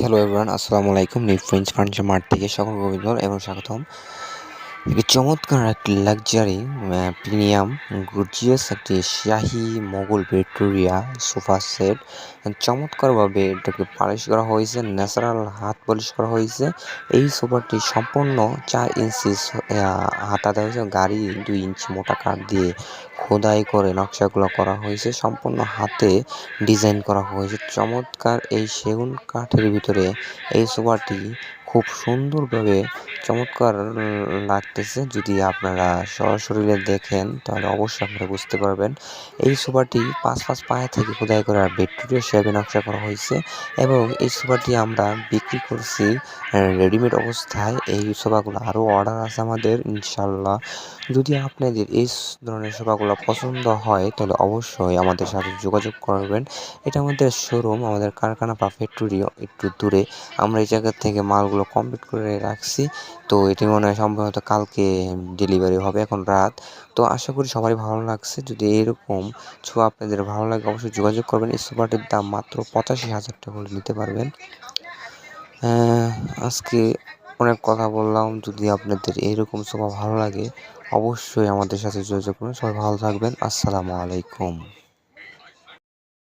Hello everyone, আসসালামু আলাইকুম। New French furniture mart থেকে সকলকে অভিনন্দন এবং স্বাগতম। একটি চমৎকার একটি লাক্সারি প্রিমিয়াম গর্জিয়াস একটি শাহী মোগল ভিক্টোরিয়া সোফা সেট। চমৎকারভাবে এটাকে পালিশ করা হয়েছে, ন্যাচারাল হাত পলিশ করা হয়েছে। এই সোফাটি সম্পূর্ণ 4 ইঞ্চি হাতা দেওয়া হয়েছে, গাড়ি 2 ইঞ্চি মোটা কাঠ দিয়ে খোদাই করে নকশাগুলো করা হয়েছে, সম্পূর্ণ হাতে ডিজাইন করা হয়েছে। চমৎকার এই সেগুন কাঠের ভিতরে এই সোফাটি খুব সুন্দরভাবে চমৎকার লাগতেছে। যদি আপনারা সশরীরে দেখেন তাহলে অবশ্যই আপনারা বুঝতে পারবেন। এই সোফাটি 5 পায়া থেকে খোদাই করা ভিক্টোরিয়া শেপে নকশা করা হয়েছে এবং এই সোফাটি আমরা বিক্রি করছি রেডিমেড অবস্থায়। এই সোফাগুলো আরও অর্ডার আছে আমাদের, ইনশাল্লাহ। যদি আপনাদের এই ধরনের সোফাগুলো পছন্দ হয় তাহলে অবশ্যই আমাদের সাথে যোগাযোগ করবেন। এটা আমাদের শোরুম, আমাদের কারখানা বা ফ্যাক্টরি একটু দূরে। আমরা এই জায়গা থেকে মালগুলো কমপ্লিট করে রাখছি। তো এটি মনে হয় সম্ভবত কালকে ডেলিভারি হবে, এখন রাত। তো আশা করি সবারই ভালো লাগছে। যদি এরকম ছোঁয়া আপনাদের ভালো লাগে অবশ্যই যোগাযোগ করবেন। এই সোফাটির দাম মাত্র 85,000 টাকা করে নিতে পারবেন। আজকে অনেক কথা বললাম। যদি আপনাদের এইরকম সোফা ভালো লাগে অবশ্যই আমাদের সাথে যোগাযোগ করুন। সবাই ভালো থাকবেন। আসসালামু আলাইকুম।